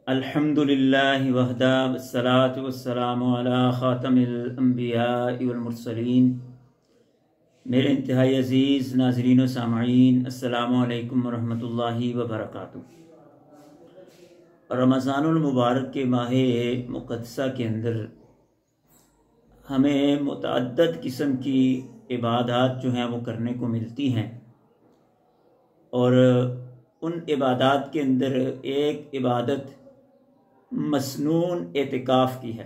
الحمدللہ وحدہ والصلاة والسلام علی خاتم الانبیاء والمرسلین۔ میرے انتہائی عزیز ناظرین و سامعین، السلام علیکم ورحمۃ اللہ وبرکاتہ۔ رمضان المبارک کے ماہ مقدسہ کے اندر ہمیں متعدد قسم کی عبادات جو ہیں وہ کرنے کو ملتی ہیں، اور ان عبادات کے اندر ایک عبادت مسنون اعتکاف کی ہے۔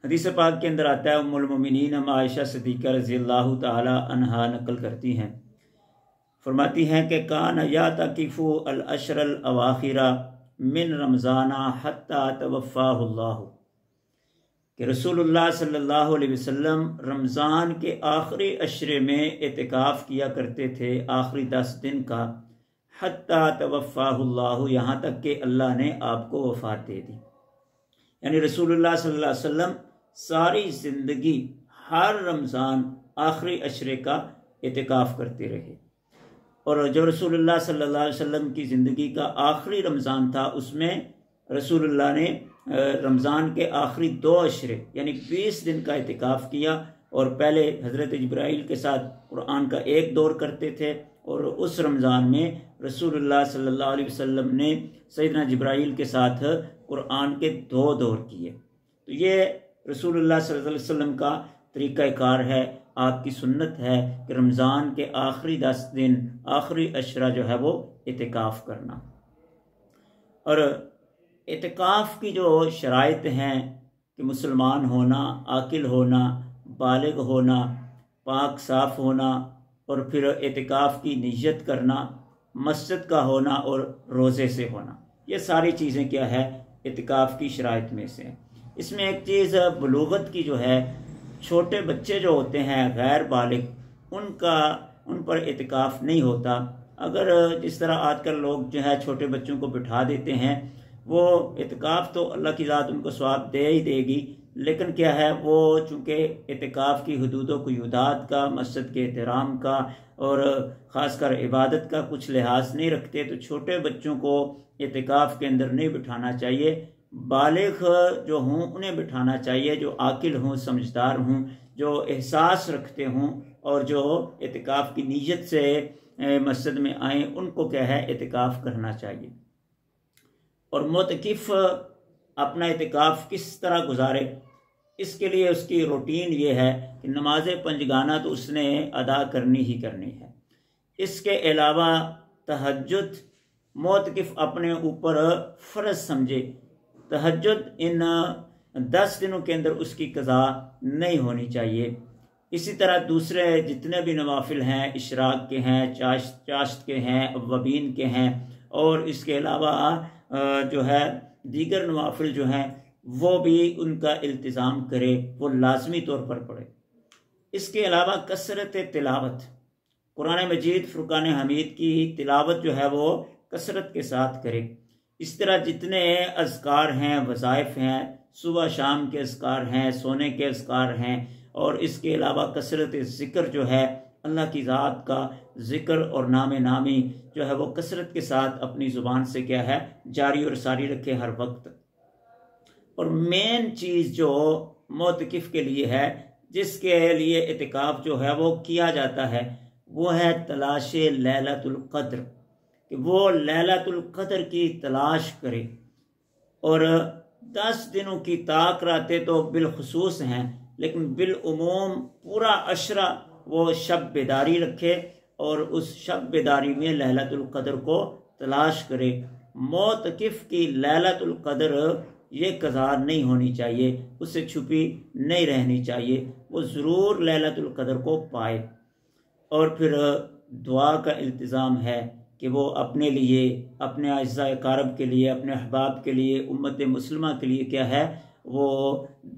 حدیث پاک کے اندر آتا ہے، ام المومنین عائشہ صدیقہ رضی اللہ تعالی عنہا نقل کرتی ہیں، فرماتی ہیں کہ کان یعتکف العشر الاواخر من رمضان حتی توفاہ اللہ، کہ رسول اللہ صلی اللہ علیہ وسلم رمضان کے آخری عشرے میں اعتکاف کیا کرتے تھے، آخری 10 دن کا، حتیٰ توفاہ اللہ، یہاں تک کہ اللہ نے آپ کو وفات دے دی۔ یعنی رسول اللہ صلی اللہ علیہ وسلم ساری زندگی ہر رمضان آخری عشرے کا اعتکاف کرتے رہے، اور جو رسول اللہ صلی اللہ علیہ وسلم کی زندگی کا آخری رمضان تھا، اس میں رسول اللہ نے رمضان کے آخری 2 عشرے یعنی 20 دن کا اعتکاف کیا، اور پہلے حضرت جبرائیل کے ساتھ قرآن کا ایک دور کرتے تھے، اور اس رمضان میں رسول اللہ صلی اللہ علیہ وسلم نے سیدنا جبرائیل کے ساتھ قرآن کے 2 دور کیے۔ تو یہ رسول اللہ صلی اللہ علیہ وسلم کا طریقہ کار ہے، آپ کی سنت ہے کہ رمضان کے آخری 10 دن آخری عشرہ جو ہے وہ اعتکاف کرنا۔ اور اعتکاف کی جو شرائط ہیں کہ مسلمان ہونا، عاقل ہونا، بالغ ہونا، پاک صاف ہونا، اور پھر اعتکاف کی نیت کرنا، مسجد کا ہونا اور روزے سے ہونا، یہ ساری چیزیں کیا ہے اعتکاف کی شرائط میں سے۔ اس میں ایک چیز بلوغت کی جو ہے، چھوٹے بچے جو ہوتے ہیں غیر بالغ، ان پر اعتکاف نہیں ہوتا۔ اگر جس طرح آج کل لوگ جو ہے چھوٹے بچوں کو بٹھا دیتے ہیں، وہ اعتکاف تو اللہ کی ذات ان کو ثواب دے ہی دے گی، لیکن کیا ہے وہ چونکہ اعتکاف کی حدود و قیودات کا، مسجد کے احترام کا اور خاص کر عبادت کا کچھ لحاظ نہیں رکھتے، تو چھوٹے بچوں کو اعتکاف کے اندر نہیں بٹھانا چاہیے۔ بالغ جو ہوں انہیں بٹھانا چاہیے، جو عاقل ہوں، سمجھدار ہوں، جو احساس رکھتے ہوں، اور جو اعتکاف کی نیت سے مسجد میں آئیں، ان کو کیا ہے اعتکاف کرنا چاہیے۔ اور معتکف اپنا اعتکاف کس طرح گزارے، اس کے لیے اس کی روٹین یہ ہے کہ نماز پنجگانہ تو اس نے ادا کرنی ہی کرنی ہے۔ اس کے علاوہ تہجد معتکف اپنے اوپر فرض سمجھے، تہجد ان 10 دنوں کے اندر اس کی قضا نہیں ہونی چاہیے۔ اسی طرح دوسرے جتنے بھی نوافل ہیں، اشراق کے ہیں، چاشت کے ہیں، اوابین کے ہیں، اور اس کے علاوہ جو ہے دیگر نوافل جو ہیں وہ بھی ان کا التزام کرے، وہ لازمی طور پر پڑھے۔ اس کے علاوہ کثرت تلاوت، قرآن مجید فرقان حمید کی تلاوت جو ہے وہ کثرت کے ساتھ کرے۔ اس طرح جتنے اذکار ہیں، وظائف ہیں، صبح شام کے اذکار ہیں، سونے کے اذکار ہیں، اور اس کے علاوہ کثرت ذکر جو ہے، اللہ کی ذات کا ذکر اور نام نامی جو ہے وہ کثرت کے ساتھ اپنی زبان سے کیا ہے جاری اور ساری رکھے ہر وقت۔ اور مین چیز جو معتکف کے لیے ہے، جس کے لیے اعتکاف جو ہے وہ کیا جاتا ہے، وہ ہے تلاش لیلۃ القدر، کہ وہ لیلۃ القدر کی تلاش کرے۔ اور 10 دنوں کی طاق راتیں تو بالخصوص ہیں، لیکن بالعموم پورا عشرہ وہ شب بیداری رکھے، اور اس شب بیداری میں لیلۃ القدر کو تلاش کرے۔ معتکف کی لیلۃ القدر یہ قضا نہیں ہونی چاہیے، اس سے چھپی نہیں رہنی چاہیے، وہ ضرور لیلۃ القدر کو پائے۔ اور پھر دعا کا التزام ہے کہ وہ اپنے لیے، اپنے اعزاء اقارب کے لیے، اپنے احباب کے لیے، امت مسلمہ کے لیے کیا ہے وہ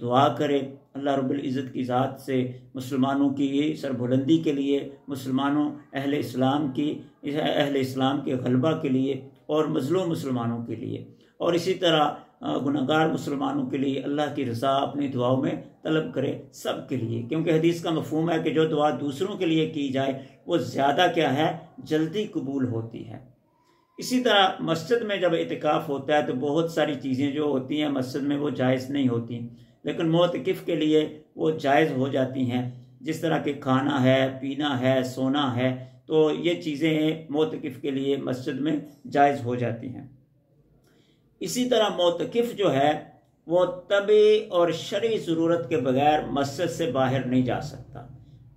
دعا کرے، اللہ رب العزت کی ذات سے مسلمانوں کی سربلندی کے لیے، مسلمانوں اہل اسلام کے غلبہ کے لیے، اور مظلوم مسلمانوں کے لیے، اور اسی طرح گناہگار مسلمانوں کے لیے اللہ کی رضا اپنی دعاؤں میں طلب کرے، سب کے لیے، کیونکہ حدیث کا مفہوم ہے کہ جو دعا دوسروں کے لیے کی جائے وہ زیادہ کیا ہے جلدی قبول ہوتی ہے۔ اسی طرح مسجد میں جب اعتکاف ہوتا ہے تو بہت ساری چیزیں جو ہوتی ہیں مسجد میں وہ جائز نہیں ہوتی، لیکن معتکف کے لیے وہ جائز ہو جاتی ہیں، جس طرح کہ کھانا ہے، پینا ہے، سونا ہے، تو یہ چیزیں معتکف کے لیے مسجد میں جائز ہو جاتی ہیں۔ اسی طرح معتکف جو ہے وہ طبی اور شرعی ضرورت کے بغیر مسجد سے باہر نہیں جا سکتا۔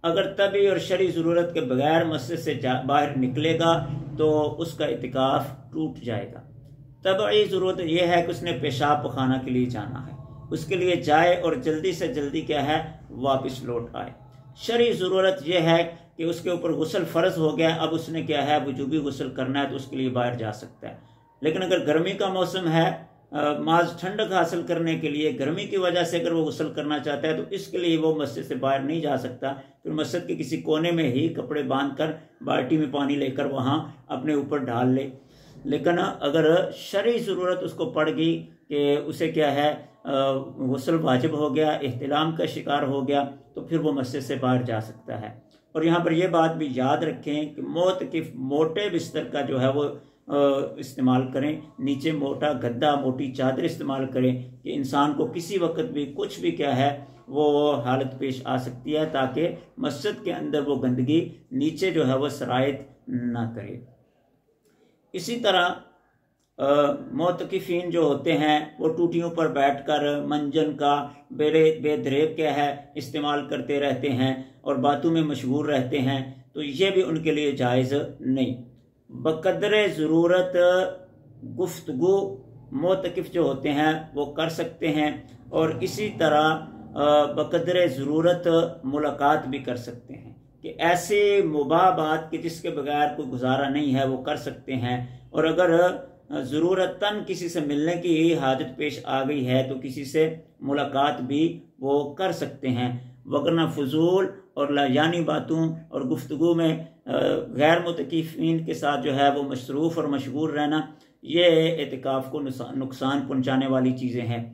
اگر طبی اور شرعی ضرورت کے بغیر مسجد سے باہر نکلے گا تو اس کا اعتکاف ٹوٹ جائے گا۔ طبعی ضرورت یہ ہے کہ اس نے پیشاب پخانہ کے لیے جانا ہے، اس کے لیے جائے اور جلدی سے جلدی کیا ہے واپس لوٹ آئے۔ شرعی ضرورت یہ ہے کہ اس کے اوپر غسل فرض ہو گیا، اب اس نے کیا ہے وجوبی غسل کرنا ہے تو اس کے لیے باہر جا سکتا ہے۔ لیکن اگر گرمی کا موسم ہے، محض ٹھنڈک حاصل کرنے کے لیے گرمی کی وجہ سے اگر وہ غسل کرنا چاہتا ہے تو اس کے لیے وہ مسجد سے باہر نہیں جا سکتا، پھر مسجد کے کسی کونے میں ہی کپڑے باندھ کر بالٹی میں پانی لے کر وہاں اپنے اوپر ڈال لے۔ لیکن اگر شرعی ضرورت اس کو پڑ گئی کہ اسے کیا ہے غسل واجب ہو گیا، احتلام کا شکار ہو گیا، تو پھر وہ مسجد سے باہر جا سکتا ہے۔ اور یہاں پر یہ بات بھی یاد رکھیں کہ معتکف موٹے بستر کا جو ہے وہ استعمال کریں، نیچے موٹا گدا، موٹی چادر استعمال کریں کہ انسان کو کسی وقت بھی کچھ بھی کیا ہے وہ حالت پیش آ سکتی ہے، تاکہ مسجد کے اندر وہ گندگی نیچے جو ہے وہ سرایت نہ کرے۔ اسی طرح معتکفین جو ہوتے ہیں وہ ٹوٹیوں پر بیٹھ کر منجن کا بے دریغ کیا ہے استعمال کرتے رہتے ہیں اور باتوں میں مشغول رہتے ہیں، تو یہ بھی ان کے لیے جائز نہیں۔ بقدر ضرورت گفتگو معتکف جو ہوتے ہیں وہ کر سکتے ہیں، اور اسی طرح بقدر ضرورت ملاقات بھی کر سکتے ہیں کہ ایسے مباح بات کہ جس کے بغیر کوئی گزارا نہیں ہے وہ کر سکتے ہیں، اور اگر ضرورتاً کسی سے ملنے کی حاجت پیش آ گئی ہے تو کسی سے ملاقات بھی وہ کر سکتے ہیں، وگرنہ فضول اور لایانی باتوں اور گفتگو میں غیر متکفین کے ساتھ جو ہے وہ مصروف اور مشغول رہنا یہ اعتکاف کو نقصان پہنچانے والی چیزیں ہیں۔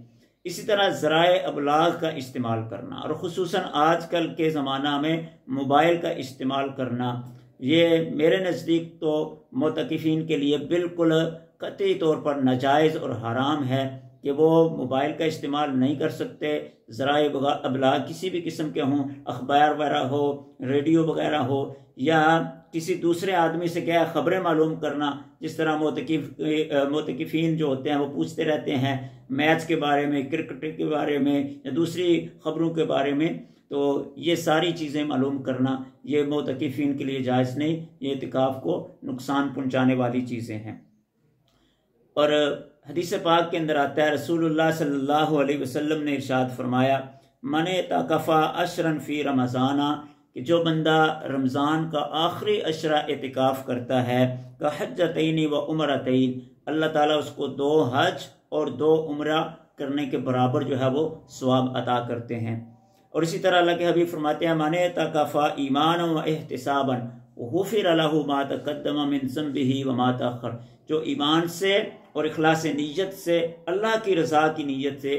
اسی طرح ذرائع ابلاغ کا استعمال کرنا، اور خصوصاً آج کل کے زمانہ میں موبائل کا استعمال کرنا، یہ میرے نزدیک تو معتکفین کے لیے بالکل قطعی طور پر ناجائز اور حرام ہے کہ وہ موبائل کا استعمال نہیں کر سکتے۔ ذرائع ابلاغ کسی بھی قسم کے ہوں، اخبار وغیرہ ہو، ریڈیو وغیرہ ہو، یا کسی دوسرے آدمی سے کیا خبریں معلوم کرنا، جس طرح معتکفین جو ہوتے ہیں وہ پوچھتے رہتے ہیں میچ کے بارے میں، کرکٹ کے بارے میں یا دوسری خبروں کے بارے میں، تو یہ ساری چیزیں معلوم کرنا یہ معتکفین کے لیے جائز نہیں، یہ اعتکاف کو نقصان پہنچانے والی چیزیں ہیں۔ اور حدیث پاک کے اندر آتا ہے رسول اللہ صلی اللہ علیہ وسلم نے ارشاد فرمایا من اعتکف عشرا فی رمضان، کہ جو بندہ رمضان کا آخری عشرہ اعتکاف کرتا ہے کحجتین و عمرتین، اللہ تعالیٰ اس کو 2 حج اور 2 عمرہ کرنے کے برابر جو ہے وہ ثواب عطا کرتے ہیں۔ اور اسی طرح اللہ کے حبیب فرماتے ہیں من اعتکف ایمانا و احتسابا غفر له ما تقدم من ذنبه وما تأخر، جو ایمان سے اور اخلاص نیت سے اللہ کی رضا کی نیت سے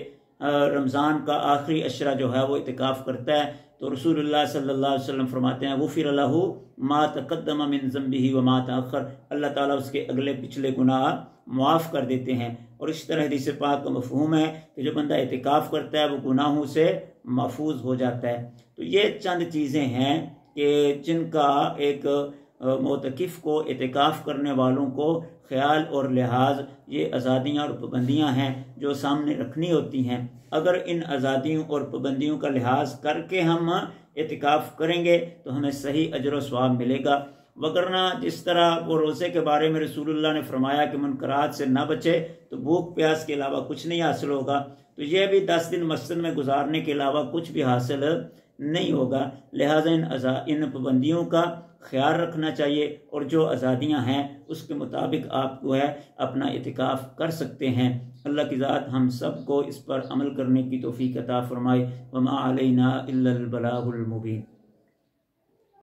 رمضان کا آخری عشرہ جو ہے وہ اعتکاف کرتا ہے، تو رسول اللہ صلی اللہ علیہ وسلم فرماتے ہیں غفر له ما تقدم من ذنبه وما تأخر، اللہ تعالیٰ اس کے اگلے پچھلے گناہ معاف کر دیتے ہیں۔ اور اس طرح حدیث پاک کا مفہوم ہے کہ جو بندہ اعتکاف کرتا ہے وہ گناہوں سے محفوظ ہو جاتا ہے۔ تو یہ چند چیزیں ہیں کہ جن کا ایک معتکف کو، اعتکاف کرنے والوں کو خیال اور لحاظ، یہ آزادیاں اور پابندیاں ہیں جو سامنے رکھنی ہوتی ہیں۔ اگر ان آزادیوں اور پابندیوں کا لحاظ کر کے ہم اعتکاف کریں گے تو ہمیں صحیح اجر و ثواب ملے گا، وگرنہ جس طرح وہ روزے کے بارے میں رسول اللہ نے فرمایا کہ منکرات سے نہ بچے تو بھوک پیاس کے علاوہ کچھ نہیں حاصل ہوگا، تو یہ بھی 10 دن مسجد میں گزارنے کے علاوہ کچھ بھی حاصل نہیں ہوگا۔ لہٰذا ان پابندیوں کا خیال رکھنا چاہیے، اور جو آزادیاں ہیں اس کے مطابق آپ کو ہے اپنا اعتکاف کر سکتے ہیں۔ اللہ کی ذات ہم سب کو اس پر عمل کرنے کی توفیق عطا فرمائے۔ وما علینا الا البلاغ المبین۔